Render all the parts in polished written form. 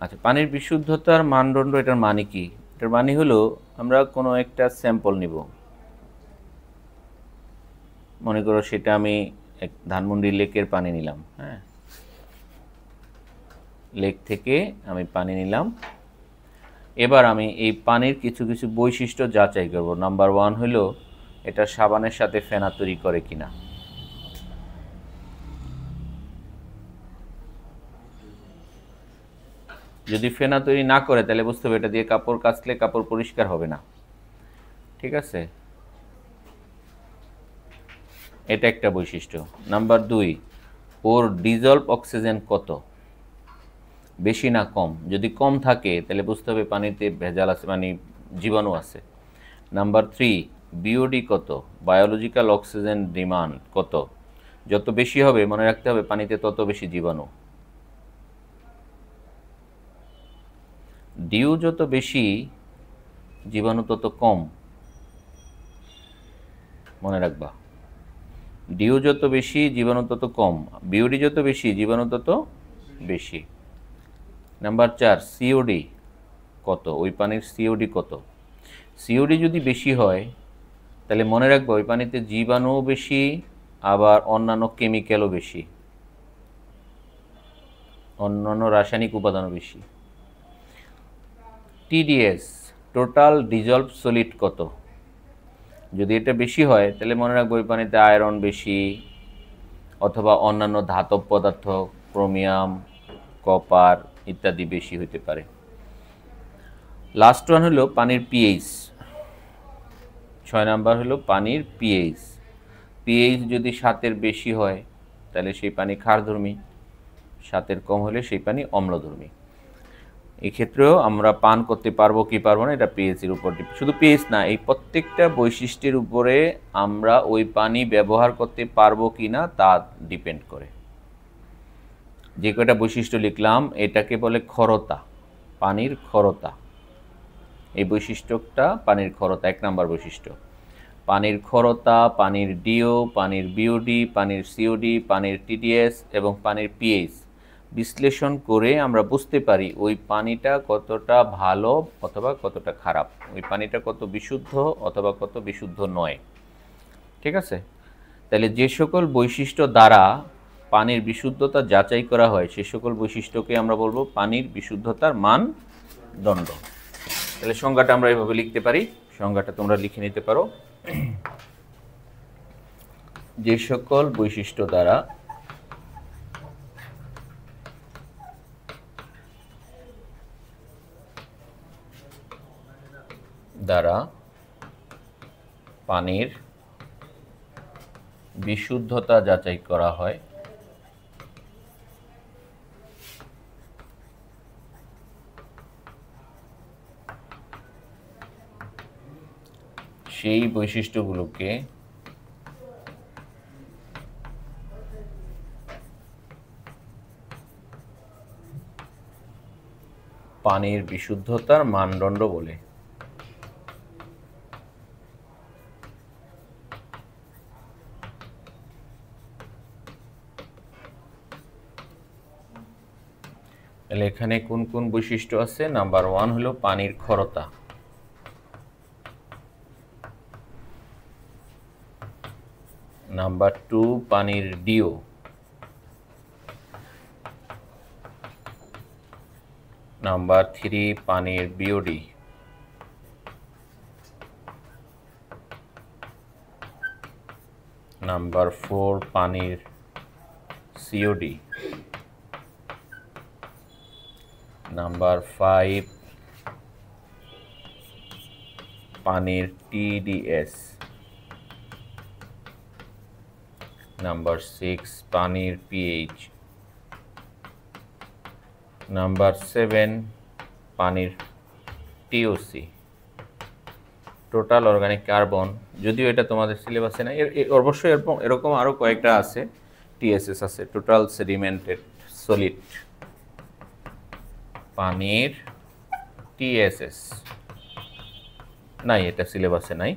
আচ্ছা, পানির বিশুদ্ধতার মানদণ্ড, এটার মানে কি? এটার মানে হলো আমরা কোনো একটা স্যাম্পল নিব, মনে করো সেটা আমি ধানমন্ডি লেকের পানি নিলাম। হ্যাঁ, লেক থেকে আমি পানি নিলাম। এবার আমি এই পানির কিছু কিছু বৈশিষ্ট্য যাচাই করব। নাম্বার 1 হলো এটা সাবানের সাথে ফেনা তৈরি করে কিনা। যদি ফেনা তৈরি না করে তাহলে বুঝতে হবে এটা দিয়ে কাপড় কাচলে কাপড় পরিষ্কার হবে না। ঠিক আছে, এটা একটা বৈশিষ্ট্য। নাম্বার 2, ওর ডিজলভ অক্সিজেন কত, বেশি না কম। যদি কম থাকে তাহলে বুঝতে হবে পানিতে ভেজাল আছে, মানে জীবাণু আছে। নাম্বার 3, বিওডি কত, বায়োলজিক্যাল অক্সিজেন ডিমান্ড কত। যত বেশি হবে মনে রাখতে হবে পানিতে তত বেশি জীবাণু। ডিউ যত বেশি জীবাণু তত কম, মনে রাখবা। ডিউ যত বেশি জীবাণু তত কম, বিওডি যত বেশি জীবাণু তত বেশি। নাম্বার 4, সিওডি কত, ওই পানির সিওডি কত। সিওডি যদি বেশি হয় তাহলে মনে রাখবো ওই পানিতে জীবাণুও বেশি, আবার অন্যান্য কেমিক্যালও বেশি, অন্যান্য রাসায়নিক উপাদানও বেশি। টিডিএস, টোটাল ডিজলভ সলিড কত। যদি এটা বেশি হয় তাহলে মনে রাখবো ওই পানিতে আয়রন বেশি, অথবা অন্যান্য ধাতব পদার্থ, ক্রোমিয়াম, কপার ইত্যাদি বেশি হতে পারে। লাস্ট ওয়ান হলো পানির পিএইচ। 6 নাম্বার হলো পানির পিএইচ। পিএইচ যদি 7-এর বেশি হয় তাহলে সেই পানি ক্ষারধর্মী, 7-এর কম হলে সেই পানি অম্লধর্মী। এক্ষেত্রেও আমরা পান করতে পারবো কি পারবো না এটা পিএইচের উপর, শুধু পিএইচ না, এই প্রত্যেকটা বৈশিষ্ট্যের উপরে আমরা ওই পানি ব্যবহার করতে পারবো কি না তা ডিপেন্ড করে। যে কয়টা বৈশিষ্ট্য লিখলাম এটাকে বলে ক্ষরতা, পানির ক্ষরতা। এই বৈশিষ্ট্যটা পানির ক্ষরতা 1 নাম্বার বৈশিষ্ট্য। পানির ক্ষরতা, পানির ডিও, পানির বিওডি, পানির সিওডি, পানির টিডিএস এবং পানির পিএইচ বিশ্লেষণ করে আমরা বুঝতে পারি ওই পানিটা কতটা ভালো অথবা কতটা খারাপ, ওই পানিটা কত বিশুদ্ধ অথবা কত বিশুদ্ধ নয়। ঠিক আছে, তাহলে যে সকল বৈশিষ্ট্য দ্বারা পানির বিশুদ্ধতা যাচাই করা হয় সে সকল বৈশিষ্ট্যকে আমরা বলবো পানির বিশুদ্ধতার মানদণ্ড। তাহলে সংজ্ঞাটা আমরা এভাবে লিখতে পারি, সংজ্ঞাটা তোমরা লিখে নিতে পারো। যে সকল বৈশিষ্ট্য দ্বারা পানির বিশুদ্ধতা যাচাই করা হয় সেই বৈশিষ্ট্যগুলোকে পানির বিশুদ্ধতার মানদণ্ড বলে। তাহলে এখানে কোন কোন বৈশিষ্ট্য আছে? নাম্বার 1 হলো পানির ক্ষরতা, নাম্বার 2 পানির ডিও, নাম্বার 3 পানির বিওডি, নাম্বার 4 পানির সিওডি, নাম্বার 5 পানির টিডিএস, নাম্বার 6 পানির পিএইচ, নাম্বার 7 পানির টিওসি, টোটাল অর্গানিক কার্বন। যদিও এটা তোমাদের সিলেবাসে না, অবশ্যই এরকম আরও কয়েকটা আছে, টিএসএস আছে, টোটাল সেডিমেন্টেড সলিড, পানির টিএসএস নাই, এটা সিলেবাসে নাই,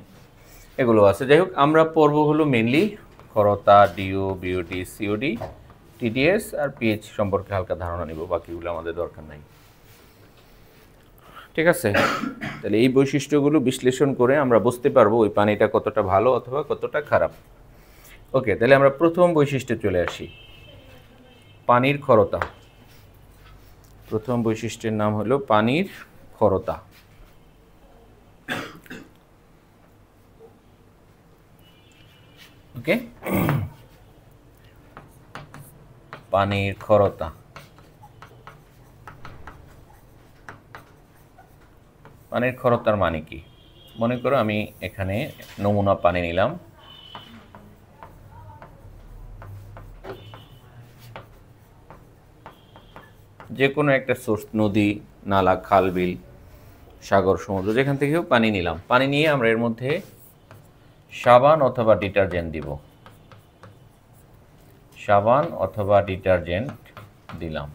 এগুলো আছে। যাই হোক, আমরা পড়ব হলো মেনলি ক্ষরতা, ডিও, বিওডি, সিওডি, টিডিএস আর পিএইচ সম্পর্কে হালকা ধারণা নিব, বাকিগুলো আমাদের দরকার নাই। ঠিক আছে? তাহলে এই বৈশিষ্ট্যগুলো বিশ্লেষণ করে আমরা বুঝতে পারবো ওই পানিটা কতটা ভালো অথবা কতটা খারাপ। ওকে, তাহলে আমরা প্রথম বৈশিষ্ট্যে চলে আসি, পানির খরতা। প্রথম বৈশিষ্ট্যের নাম হলো পানির খরতা। ওকে, পানির খরতা। পানির খরতার মানে কি? মনে করো আমি এখানে নমুনা পানি নিলাম, যে কোনো একটা সোর্স, নদী, নালা, খাল, বিল, সাগর, সমুদ্র, যেখান থেকেও পানি নিলাম। পানি নিয়ে আমরা এর মধ্যে সাবান অথবা ডিটারজেন্ট দিব, সাবান অথবা ডিটারজেন্ট দিলাম।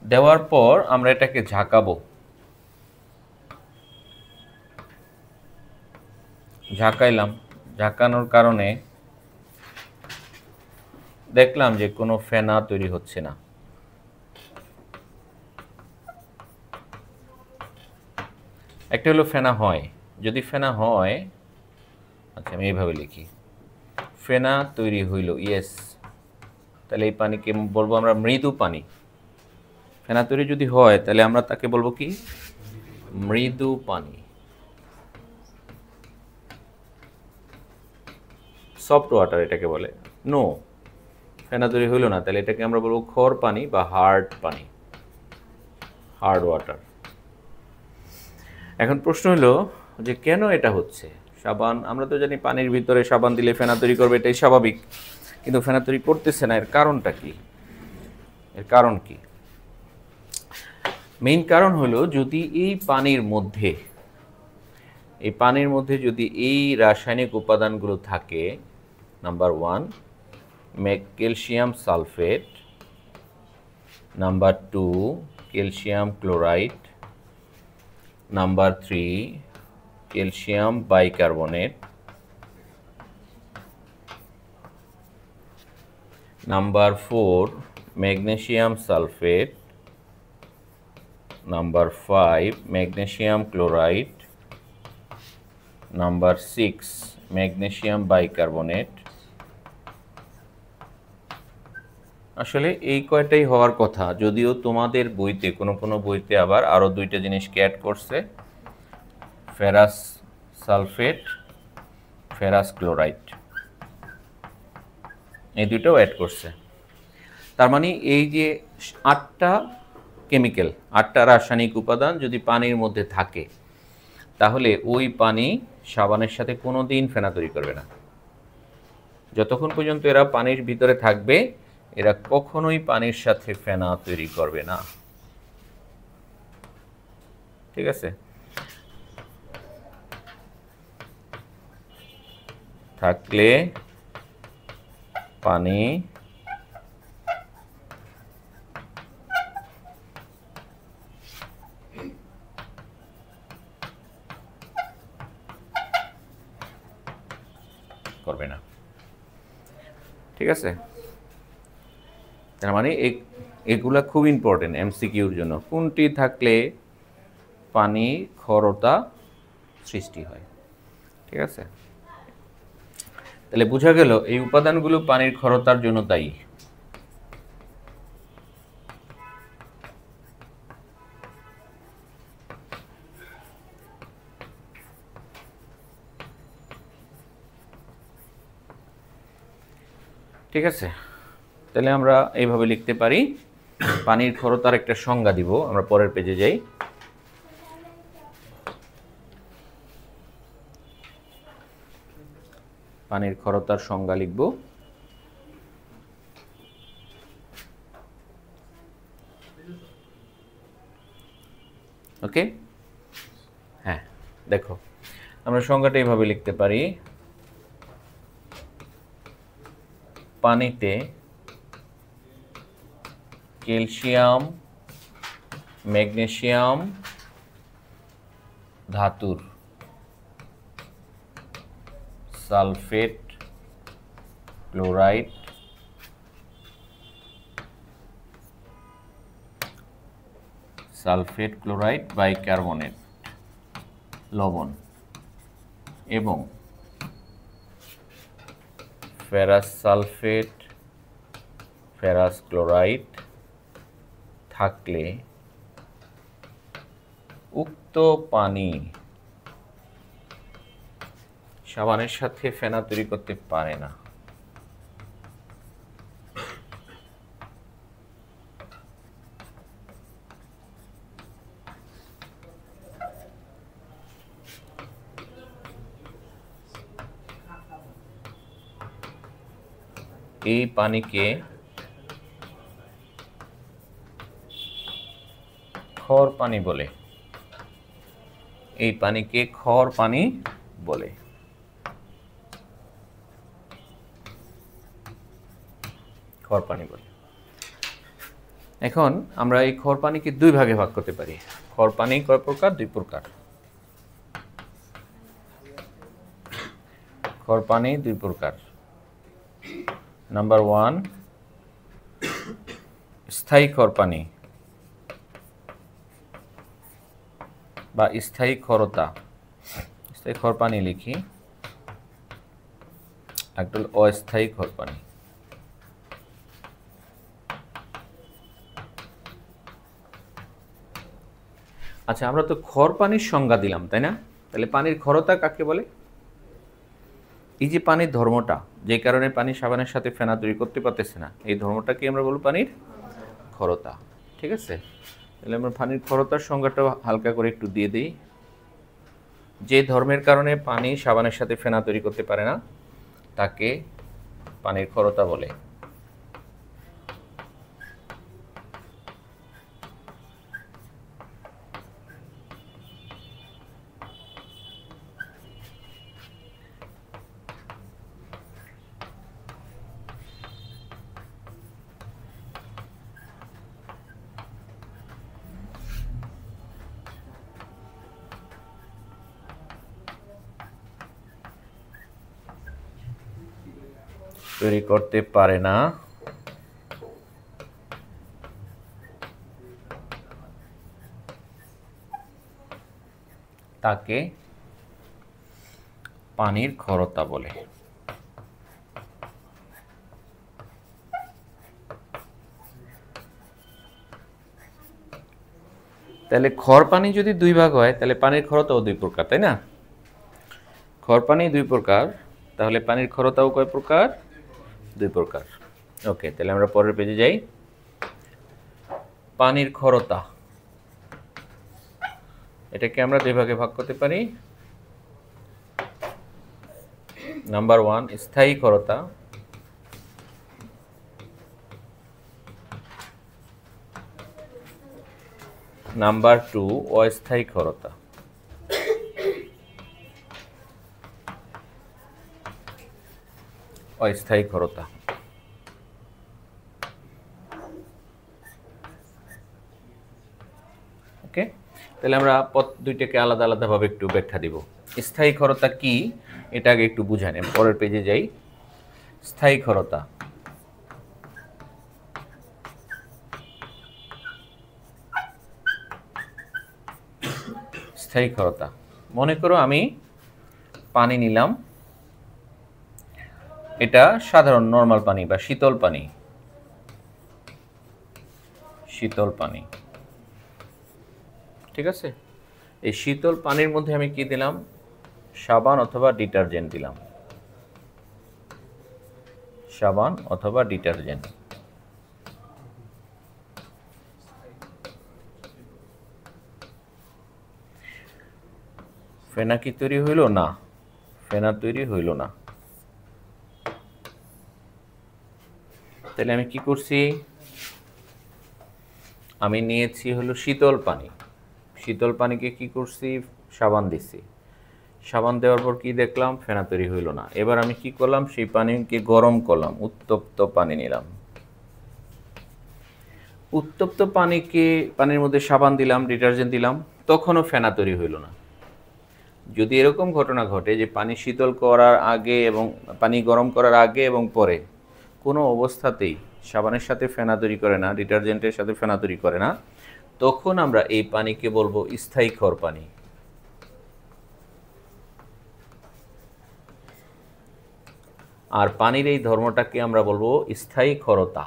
দেওয়ার পর আমরা এটাকে ঝাঁকাবো। ঝাঁকাইলাম, ঝাঁকানোর কারণে দেখলাম যে কোনো ফেনা তৈরি হচ্ছে না। একটা হলো ফেনা হয়, যদি ফেনা হয়, আচ্ছা আমি এইভাবে লিখি, ফেনা তৈরি হইল, ইয়েস, তাহলে এই পানিকে বলবো আমরা মৃদু পানি। ফেনা তৈরি যদি হয় তাহলে আমরা তাকে বলবো কি? মৃদু পানি। সফট ওয়াটার এটাকে বলে। নো, ফেনা তৈরি হইল না, তাহলে এটাকে আমরা বলবো খর পানি বা হার্ড পানি, হার্ড ওয়াটার। এখন প্রশ্ন হলো যে কেন এটা হচ্ছে? সাবান, আমরা তো জানি পানির ভিতরে সাবান দিলে ফেনা তৈরি করবে, এটাই স্বাভাবিক, কিন্তু ফেনা তৈরি করতেছে না। এর কারণটা কি? এর কারণ কি? মেইন কারণ হলো যদি এই পানির মধ্যে যদি এই রাসায়নিক উপাদানগুলো থাকে, number 1 calcium sulphate, number 2 calcium chloride, number 3 calcium bicarbonate, number 4 magnesium sulphate, number 5 magnesium chloride, number 6 magnesium bicarbonate. আসলে এই কয়টাই হওয়ার কথা, যদিও তোমাদের বইতে কোনো বইতে আবার আরও 2টা জিনিসকে অ্যাড করছে, ফেরাস সালফেট, ফেরাস ক্লোরাইড, এই দুটোও অ্যাড করছে। তার মানে এই যে 8টা কেমিক্যাল, 8টা রাসায়নিক উপাদান যদি পানির মধ্যে থাকে, তাহলে ওই পানি সাবানের সাথে কোনো দিন ফেনা তৈরি করবে না। যতক্ষণ পর্যন্ত এরা পানির ভিতরে থাকবে, এরা কখনোই পানির সাথে ফেনা তৈরি করবে না। ঠিক আছে? থাকলে পানি করবে না। ঠিক আছে? তার মানে এগুলা খুব ইম্পর্টেন্ট এমসিকিউর জন্য। কোনটি থাকলে পানি খরতা সৃষ্টি হয়? ঠিক আছে? তাহলে বোঝা গেল এই উপাদানগুলো পানির খরতার জন্য দায়ী। ঠিক আছে? তাহলে আমরা এইভাবে লিখতে পারি। পানির খরতার একটা সংজ্ঞা দিব, আমরা পরের পেজে যাই। পানির খরতার সংজ্ঞা লিখব। ওকে, হ্যাঁ, দেখো আমরা সংজ্ঞাটা এইভাবে লিখতে পারি, পানিতে ক্যালসিয়াম, ম্যাগনেসিয়াম ধাতুর sulphate, chloride sulphate chloride bicarbonate লবণ এবং ফেরাস সালফেট ফেরাস ক্লোরাইড থাকলে উক্ত পানি সাবানের সাথে ফেনা তৈরি করতে পারে না। এই পানিকে খর পানি বলে। এই পানিকে খর পানি বলে। খর পানি বলে। এখন আমরা এই খর পানিকে দুই ভাগে ভাগ করতে পারি। খর পানি কয় প্রকার? দুই প্রকার। খর পানি দুই প্রকার। নাম্বার 1 স্থায়ী খর পানি বা স্থায়ী খরতা। স্থায়ী খর পানি লিখি, একটা হলো অস্থায়ী খর পানি। আচ্ছা, আমরা তো খর পানির সংজ্ঞা দিলাম, তাই না? তাহলে পানির খরতা কাকে বলে? এই যে পানির ধর্মটা, যে কারণে পানি সাবানের সাথে ফেনা তৈরি করতে পারতেছে না, এই ধর্মটাকে আমরা বলবো পানির খরতা। ঠিক আছে? তাহলে আমরা পানির খরতার সংজ্ঞাটা হালকা করে একটু দিয়ে দিই। যে ধর্মের কারণে পানি সাবানের সাথে ফেনা তৈরি করতে পারে না তাকে পানির খরতা বলে। তৈরি করতে পারে না তাকে পানির খরতা বলে। তাহলে খর পানি যদি দুই ভাগ হয় তাহলে পানির খরতাও দুই প্রকার, তাই না? খর পানি দুই প্রকার, তাহলে পানির খরতাও কয় প্রকার? দুই প্রকার। ওকে, তাহলে আমরা পরের পেজে যাই। পানির খরতা এটাকে আমরা দুই ভাগে ভাগ করতে পারি। নাম্বার 1 স্থায়ী খরতা, নাম্বার 2 অস্থায়ী খরতা। অস্থায়ী খরতা। ওকে, তাহলে আমরা দুইটাকে আলাদা আলাদাভাবে একটু ব্যাখ্যা দিব। স্থায়ী খরতা কি এটা আগে একটু বুঝে নেন, পরের পেজে যাই। স্থায়ী খরতা স্থায়ী খরতা মনে করো আমি পানি নিলাম, এটা সাধারণ নরমাল পানি বা শীতল পানি। শীতল পানি, ঠিক আছে? এই শীতল পানির মধ্যে আমি কি দিলাম? সাবান অথবা ডিটারজেন্ট দিলাম। সাবান অথবা ডিটারজেন্ট। ফেনা কি তৈরি হইল? না, ফেনা তৈরি হইল না। তাহলে আমি কি করছি? আমি নিয়েছি হলো শীতল পানি। শীতল পানিকে কি করছি? সাবান দিছি। সাবান দেওয়ার পর কি দেখলাম? ফেনা তৈরি হইল না। এবার আমি কি করলাম? সেই পানিকে গরম করলাম, উত্তপ্ত পানি নিলাম। উত্তপ্ত পানির মধ্যে সাবান দিলাম, ডিটারজেন্ট দিলাম, তখনও ফেনা তৈরি হইল না। যদি এরকম ঘটনা ঘটে যে পানি শীতল করার আগে এবং পানি গরম করার আগে এবং পরে কোনো অবস্থাতেই সাবানের সাথে ফেনা তৈরি করে না, ডিটারজেন্টের সাথে ফেনা তৈরি করে না, তখন আমরা এই পানিকে বলবো স্থায়ী ক্ষর পানি। আর পানির এই ধর্মটাকে আমরা বলবো স্থায়ী ক্ষরতা।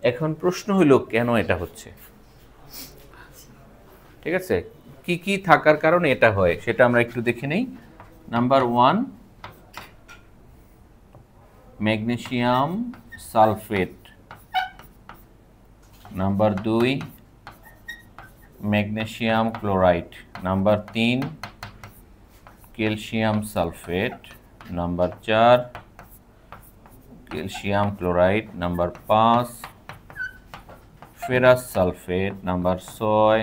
এখন প্রশ্ন হইল কেন এটা হচ্ছে, ঠিক আছে? কি কি থাকার কারণে এটা হয় সেটা আমরা একটু দেখে নেই। Number 1, magnesium sulphate. Number 2, magnesium chloride. Number 3, calcium sulphate. Number 4, calcium chloride. Number 5, ferrous sulphate. Number 6,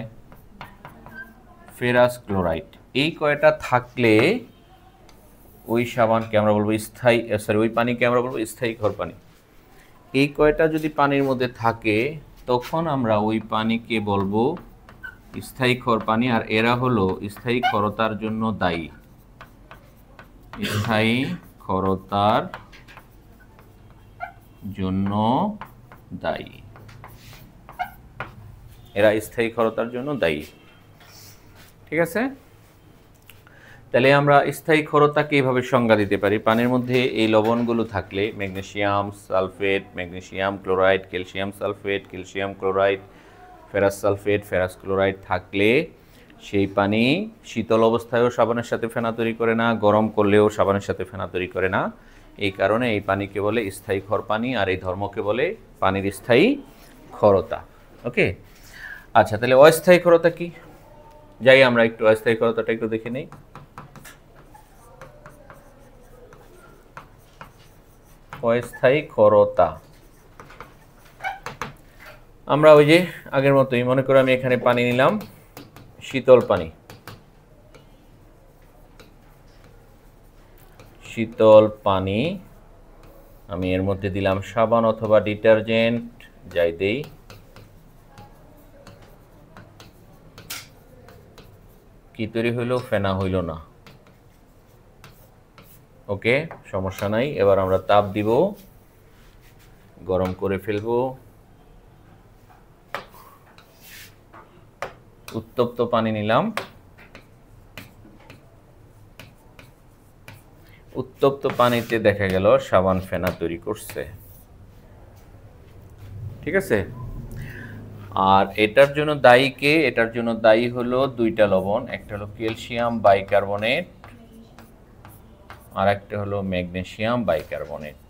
ferrous chloride. এই কয়টা থাকলে ওই সাবানকে আমরা বলবো স্থায়ী, ওই পানিকে আমরা বলবো স্থায়ী ক্ষর পানি। এই কয়টা যদি পানির মধ্যে থাকে তখন আমরা ওই পানিকে বলবো স্থায়ী ক্ষর পানি। আর এরা হলো স্থায়ী ক্ষরতার জন্য দায়ী। স্থায়ী ক্ষরতার জন্য দায়ী, এরা স্থায়ী ক্ষরতার জন্য দায়ী, ঠিক আছে? তাহলে আমরা স্থায়ী ক্ষরতাকে এইভাবে সংজ্ঞা দিতে পারি, পানির মধ্যে এই লবণগুলো থাকলে magnesium sulphate, magnesium chloride, calcium sulphate, calcium chloride, ferrous sulphate, ferrous chloride থাকলে সেই পানি শীতল অবস্থায়ও সাবানের সাথে ফেনা তৈরি করে না, গরম করলেও সাবানের সাথে ফেনা তৈরি করে না। এই কারণে এই পানিকে বলে স্থায়ী ক্ষর পানি, আর এই ধর্মকে বলে পানির স্থায়ী ক্ষরতা। ওকে, আচ্ছা, তাহলে অস্থায়ী ক্ষরতা কি? যাই আমরা একটু অস্থায়ী ক্ষরতাটা একটু দেখে নেই। অস্থায়ী ক্ষরতা আমরা ওই যে আগের মতোই মনে করো আমি এখানে পানি নিলাম, শীতল পানি, শীতল পানি আমি এর মধ্যে দিলাম সাবান অথবা ডিটারজেন্ট, যাই দেই, কি তৈরি হইলো? ফেনা হইল না। ওকে, সমস্যা নাই। এবার আমরা তাপ দিব, গরম করে ফেলবো। উত্তপ্ত পানি নিলাম, উত্তপ্ত পানিতে দেখা গেল সাবান ফেনা তৈরি করছে, ঠিক আছে? আর এটার জন্য দায়ী কে? এটার জন্য দায়ী হলো দুইটা লবণ, একটা হলো ক্যালসিয়াম বাইকার্বনেট আর একটা হলো ম্যাগনেসিয়াম বাইকার্বনেট।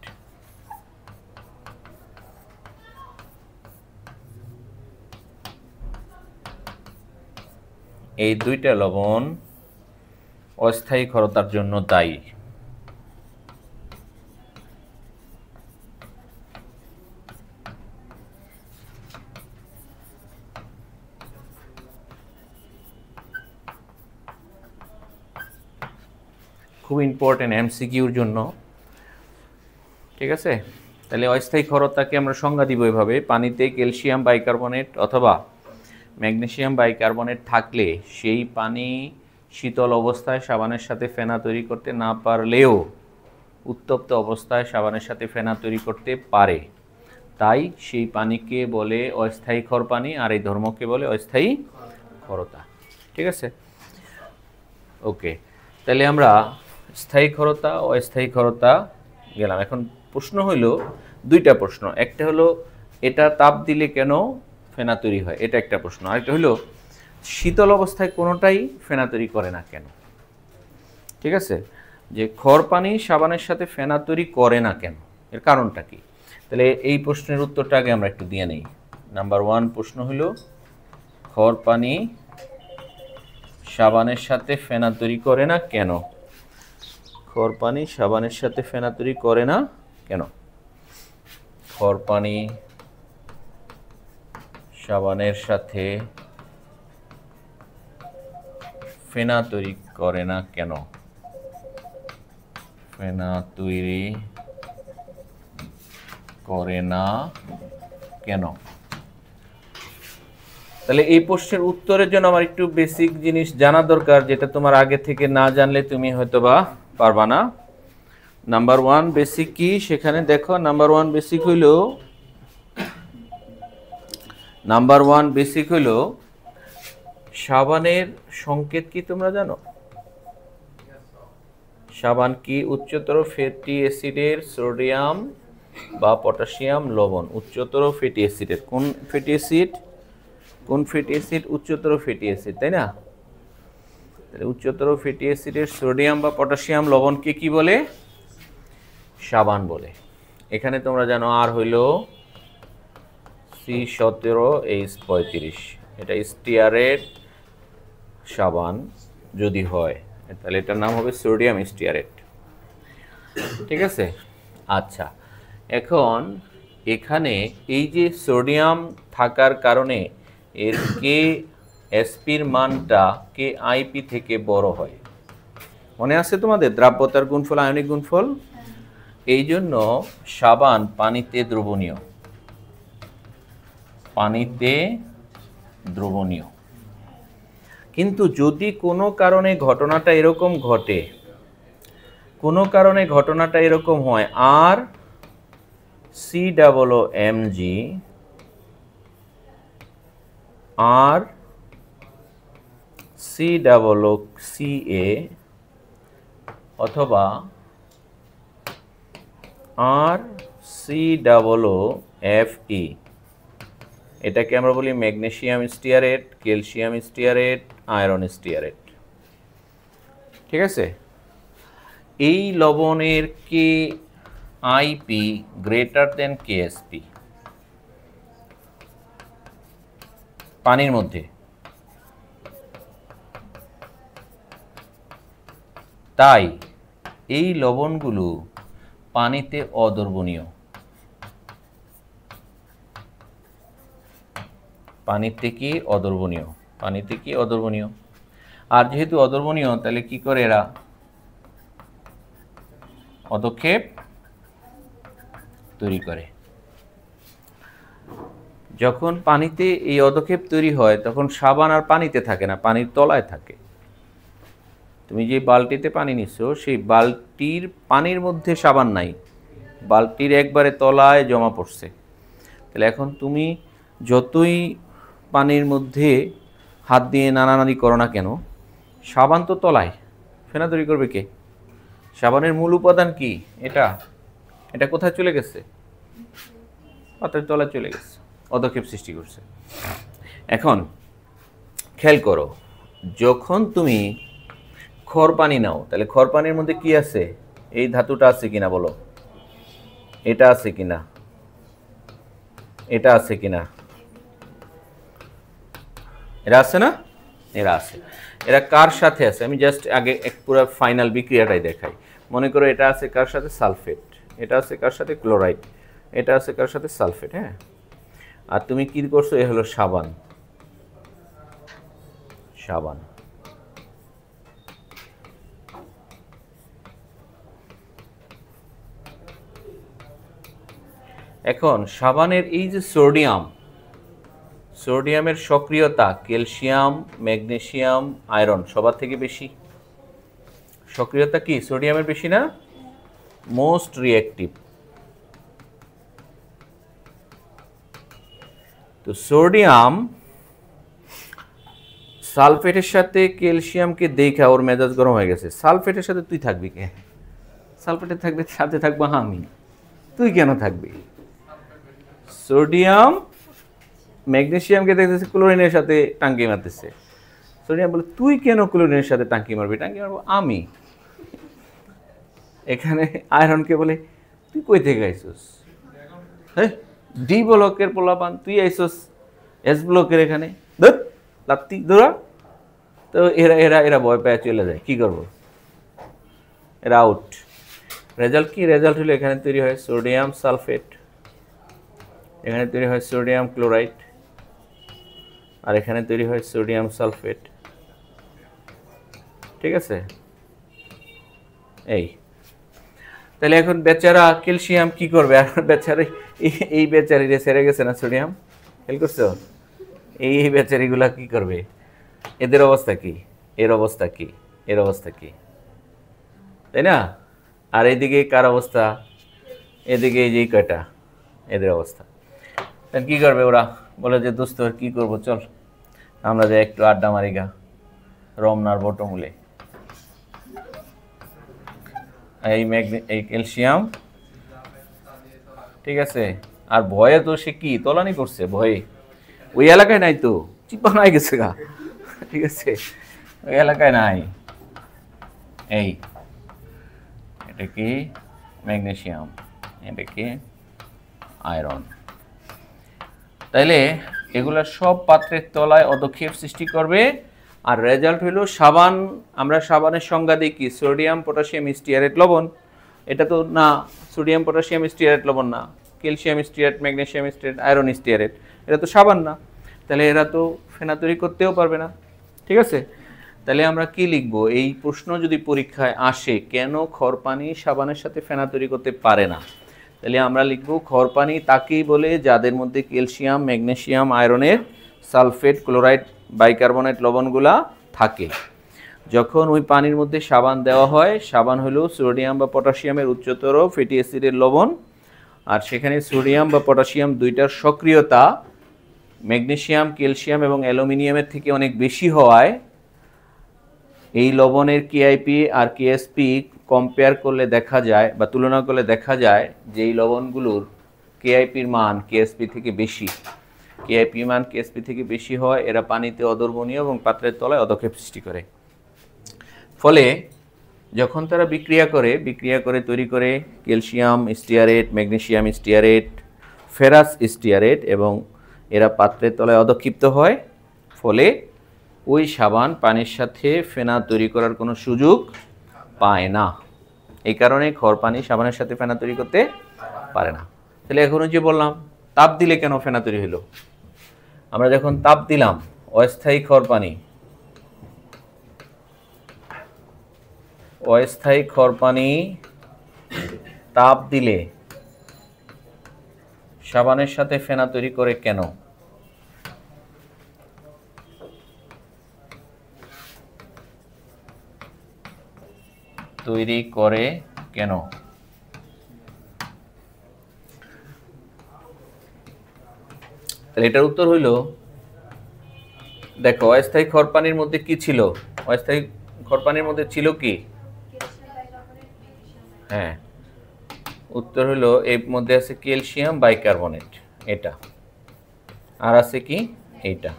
এই দুইটা লবণ অস্থায়ী ক্ষরতার জন্য দায়ী। খুব ইম্পর্টেন্ট এমসিকিউর জন্য, ঠিক আছে? তাহলে অস্থায়ী ক্ষরতাকে আমরা সংজ্ঞা দিব এভাবে, পানিতে ক্যালসিয়াম বাইকার্বনেট অথবা ম্যাগনেসিয়াম বাইকার্বনেট থাকলে সেই পানি শীতল অবস্থায় সাবানের সাথে ফেনা তৈরি করতে না পারলেও উত্তপ্ত অবস্থায় সাবানের সাথে ফেনা তৈরি করতে পারে, তাই সেই পানিকে বলে অস্থায়ী ক্ষর পানি, আর এই ধর্মকে বলে অস্থায়ী ক্ষরতা, ঠিক আছে? ওকে, তাহলে আমরা স্থায়ী ক্ষরতা ও অস্থায়ী ক্ষরতা গেলাম। এখন প্রশ্ন হইল দুইটা প্রশ্ন, একটা হলো এটা তাপ দিলে কেন ফেনা তৈরি হয়, এটা একটা প্রশ্ন। আরেকটা হলো শীতল অবস্থায় কোনোটাই ফেনা তৈরি করে না কেন, ঠিক আছে? যে খর পানি সাবানের সাথে ফেনা তৈরি করে না কেন, এর কারণটা কি? তাহলে এই প্রশ্নের উত্তরটা আগে আমরা একটু দিয়ে নেই। নাম্বার 1 প্রশ্ন হলো খর পানি সাবানের সাথে ফেনা তৈরি করে না কেন? খর পানি সাবানের সাথে ফেনা তৈরি করে না কেন? খর পানি সাবানের সাথে ফেনা তৈরি করে না কেন? ফেনা তৈরি করে না কেন? তাহলে এই প্রশ্নের উত্তরের জন্য আমার একটু বেসিক জিনিস জানা দরকার, যেটা তোমার আগে থেকে না জানলে তুমি হয়তোবা পারবা না। নাম্বার ওয়ান বেসিক কি সেখানে দেখো, নাম্বার ওয়ান বেসিক হইল সাবানের সংকেত কি তোমরা জানো? সাবান কি উচ্চতর ফ্যাটি অ্যাসিডের সোডিয়াম বা পটাশিয়াম লবণ? উচ্চতর ফ্যাটি অ্যাসিডের কোন ফ্যাটি অ্যাসিড? উচ্চতর ফ্যাটি অ্যাসিড, তাই না? তাহলে উচ্চতর ফ্যাটি অ্যাসিডের সোডিয়াম বা পটাশিয়াম লবণকে কি বলে? সাবান বলে। এখানে তোমরা জানো আর হইল C17H35, এটা স্টিয়ারেট সাবান যদি হয় তাহলে এটার নাম হবে সোডিয়াম স্টিয়ারেট। ঠিক আছে, আচ্ছা এখন এখানে এই যে সোডিয়াম থাকার কারণে এর কে এসপির মানটা কে আইপি থেকে বড় হয়, মনে আছে তোমাদের? দ্রাব্যতার গুণফল, আয়নিক গুণফল। এই জন্য সাবান পানিতে দ্রবণীয়, কিন্তু যদি কোনো কারণে ঘটনাটা এরকম হয়, আর COOMg আর COOCA অথবা আর COOFe, এটাকে আমরা বলি magnesium stearate, calcium stearate, iron stearate. ঠিক আছে, এই লবণের কে আইপি গ্রেটার দেন কেএসপি পানির মধ্যে, তাই এই লবণগুলো পানিতে অদ্রবণীয়। পানিতে কি অদ্রবণীয়। আর যেহেতু অদ্রবণীয় তাহলে কি করে এরা? অধক্ষেপ তৈরি করে। যখন পানিতে এই অধক্ষেপ তৈরি হয় তখন সাবান আর পানিতে থাকে না, পানির তলায় থাকে। তুমি যে বালতিতে পানি নিচ্ছ সেই বালতির পানির মধ্যে সাবান নাই, বালতির একবারে তলায় জমা পড়ছে। তাহলে এখন তুমি যতই পানির মধ্যে হাত দিয়ে নাড়ানাড়ি করো না কেন, সাবান তো তলায়, ফেনা তৈরি করবে কে? সাবানের মূল উপাদান কি? এটা কোথায় চলে গেছে? পাত্রের তলায় চলে গেছে, অধক্ষেপ সৃষ্টি করছে। এখন খেয়াল করো, যখন তুমি খর পানি নাও তাহলে খর পানির মধ্যে কি আছে? এই ধাতুটা আছে কিনা বলো? এটা আছে কিনা? এরা আছে না? এরা আছে। এরা কার সাথে আছে? আমি জাস্ট আগে এক পুরো ফাইনাল বিক্রিয়াটাই দেখাই। মনে করো এটা আছে কার সাথে? সালফেট। এটা আছে কার সাথে? ক্লোরাইড। এটা আছে কার সাথে? সালফেট। হ্যাঁ, আর তুমি কি করছো? এ হলো সাবান। এখন সাবানের এই যে সোডিয়ামের সক্রিয়তা ক্যালসিয়াম, ম্যাগনেসিয়াম, আয়রন সবার থেকে বেশি। সক্রিয়তা কি সোডিয়ামের বেশি না? Most reactive. তো সোডিয়াম সালফেটের সাথে ক্যালসিয়ামকে দেখা ওর মেজাজ গরম হয়ে গেছে। সালফেটের সাথে তুই থাকবি কে? সালফেটের সাথে থাকবো আমি, তুই কেন থাকবি? সোডিয়াম ম্যাগনেসিয়ামকে দেখতেছে ক্লোরিনের সাথে টাঙ্কি মারতেছে। সোডিয়াম বলে তুই কেন ক্লোরিনের সাথে টাঙ্কি মারবি? টাঙ্কি মারবো আমি। এখানে আয়রনকে বলে তুই কই থেকে আইসোস? হ্যাঁ, ডি ব্লকের পোলাপান, তুই আইসোস এস ব্লকের এখানে, লাত্তি ধরা। তো এরা ভয় পেয়ে চলে যায়। কি করবো? এরা আউট। রেজাল্ট কি? রেজাল্ট হলো এখানে তৈরি হয় সোডিয়াম সালফেট, এখানে তৈরি হয় সোডিয়াম ক্লোরাইড, আর এখানে তৈরি হয় সোডিয়াম সালফেট। ঠিক আছে, এই তাহলে এখন বেচারা ক্যালসিয়াম কি করবে? আর বেচারা এই বেচারিরে সেরে গেছে না সোডিয়াম, খেয়াল করছো? এই বেচারিগুলা কি করবে? এদের অবস্থা কি? এর অবস্থা কি? এর অবস্থা কি? তাই না? আর এইদিকে কার অবস্থা? এদিকে এই যে কয়টা, এদের অবস্থা। তাহলে কি করবে ওরা? বলে যে দোস্ত কি করব, চল আমরা যে একটু আড্ডা মারি গা রমনার বটমূলে। এই ক্যালসিয়াম, ঠিক আছে। আর ভয়ে তো সে কি তলানি করছে, ভয়ে ওই এলাকায় নাই, তো চিপা নাই গেছে গা, ঠিক আছে, ওই এলাকায় নাই। এই এটা কি ম্যাগনেসিয়াম, এটা কি আয়রন। তাইলে এগুলা সব পাত্রের তলায় অদক্ষেপ সৃষ্টি করবে। আর রেজাল্ট হলো সাবান। আমরা সাবানের সংজ্ঞা দিই কি? সোডিয়াম পটাশিয়াম স্টিয়ারেট লবণ। এটা তো না, সোডিয়াম পটাশিয়াম স্টিয়ারেট লবণ না, calcium stearate, magnesium stearate, iron stearate, এটা তো সাবান না। তাহলে এরা তো ফেনা তৈরি করতেও পারবে না, ঠিক আছে। তাহলে আমরা কি লিখব? এই প্রশ্ন যদি পরীক্ষায় আসে, কেন খড়পানি সাবানের সাথে ফেনা তৈরি করতে পারে না, তাহলে আমরা লিখব খড়পানি তাকেই বলে যাদের মধ্যে ক্যালসিয়াম, ম্যাগনেসিয়াম, আয়রনের সালফেট, ক্লোরাইড, বাইকার্বনেট লবণগুলা থাকে। যখন ওই পানির মধ্যে সাবান দেওয়া হয়, সাবান হলো সোডিয়াম বা পটাশিয়ামের উচ্চতর ফ্যাটি অ্যাসিডের লবণ। আর সেখানে সোডিয়াম বা পটাশিয়াম দুইটার সক্রিয়তা ম্যাগনেসিয়াম, ক্যালসিয়াম এবং অ্যালুমিনিয়ামের থেকে অনেক বেশি হওয়ায় এই লবণের কেআইপি আর কেএসপি কম্পেয়ার করলে দেখা যায় বা তুলনা করলে দেখা যায় যে এই লবণগুলোর কেআইপির মান কেএসপি থেকে বেশি। কেআইপি মান কেএসপি থেকে বেশি হয়, এরা পানিতে অদ্রবণীয় এবং পাত্রের তলায় অদক্ষেপ সৃষ্টি করে। ফলে যখন তারা বিক্রিয়া করে তৈরি করে calcium stearate, magnesium stearate, ferrous stearate, এবং এরা পাত্রের তলায় অদক্ষিপ্ত হয়। ফলে ওই সাবান পানির সাথে ফেনা তৈরি করার কোনো সুযোগ পায় না। এই কারণে খড়পানি সাবানের সাথে ফেনা তৈরি করতে পারে না। তাহলে এখনও যে বললাম তাপ দিলে কেন ফেনা তৈরি হলো? আমরা যখন তাপ দিলাম, অস্থায়ী খড়পানি তাপ দিলে সাবানের সাথে ফেনা তৈরি করে কেন? তাহলে এটার উত্তর হইল, দেখো অস্থায়ী খড়পানির মধ্যে কি ছিল? অস্থায়ী খড়পানির মধ্যে ছিল কি? হ্যাঁ, উত্তর হলো এর মধ্যে আছে ক্যালসিয়াম বাইকার্বনেট, এটা। আর আছে কি? এইটা।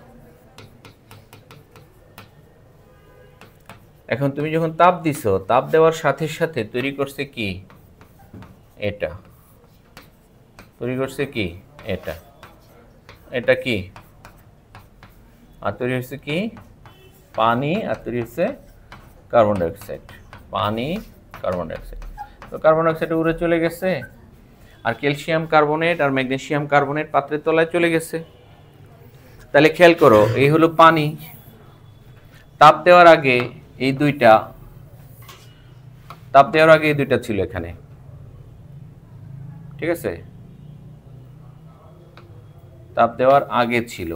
এখন তুমি যখন তাপ দিছো, তাপ দেওয়ার সাথে সাথে তৈরি করছে কি? এটা তৈরি করছে কি? এটা। এটা কি? আর তৈরি হচ্ছে কি? পানি। আর তৈরি হচ্ছে কার্বন ডাইঅক্সাইড। পানি, কার্বন ডাইঅক্সাইড। তো কার্বন ডাইঅক্সাইড উড়ে চলে গেছে, আর ক্যালসিয়াম কার্বনেট আর ম্যাগনেসিয়াম কার্বনেট পাত্রের তলায় চলে গেছে। তাহলে খেয়াল করো, এই হলো পানি। তাপ দেওয়ার আগে এই দুইটা ছিল এখানে, ঠিক আছে। তাপ দেওয়ার আগে ছিল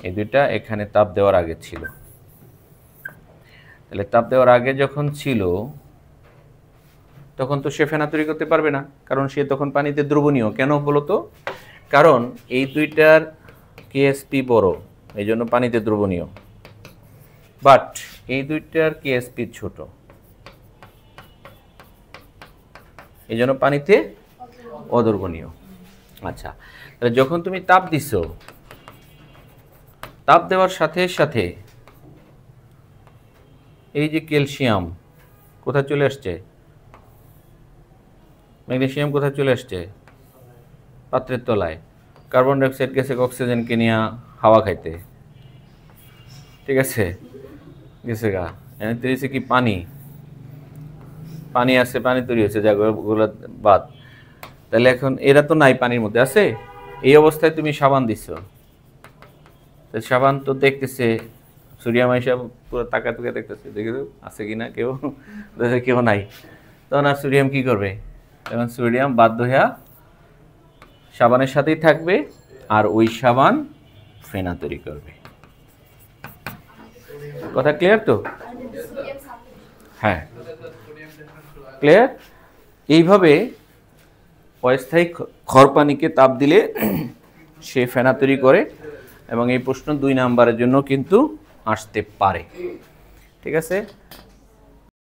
এই দুইটা, এখানে তাপ দেওয়ার আগে ছিল। তাহলে তাপ দেওয়ার আগে যখন ছিল তখন তো সে ফেনা তৈরি করতে পারবে না, কারণ সে তখন পানিতে দ্রবণীয়। কেন বলো তো? কারণ এই দুইটার কেএসপি বড়, এই জন্য পানিতে দ্রবণীয়। বাট এই দুইটার কেএসপি ছোট, এই জন্য পানিতে অদ্রবণীয়। আচ্ছা, তাহলে যখন তুমি তাপ দিছো, তাপ দেওয়ার সাথে সাথে এই যে ক্যালসিয়াম কোথায় চলে আসছে, ম্যাগনেসিয়াম কোথায় চলে আসছে? পাত্রের তলায়। কার্বন ডাইঅক্সাইড গেছে অক্সিজেনকে নিয়ে হাওয়া খাইতে, ঠিক আছে, গেছে গা। এনে তৈরি হয়েছে কি? পানি। পানি আছে, পানি তৈরি হয়েছে, যাগুলো বাদ। তাহলে এখন এরা তো নাই, পানির মধ্যে আছে। এই অবস্থায় তুমি সাবান দিচ্ছ, সাবান তো দেখতেছে, সোডিয়াম হিসাব পুরো তাকা তুকে দেখতেছে, দেখে আছে কিনা কেউ, কেউ নাই। তখন আর সোডিয়াম কি করবে? তখন সোডিয়াম বাধ্য হইয়া সাবানের সাথেই থাকবে, আর ওই সাবান ফেনা তৈরি করবে। কথা ক্লিয়ার তো? হ্যাঁ, ক্লিয়ার। এইভাবে অস্থায়ী খড় পানিকে তাপ দিলে সে ফেনা তৈরি করে, এবং এই প্রশ্ন 2 নাম্বারের জন্য কিন্তু আসতে পারে। ঠিক আছে।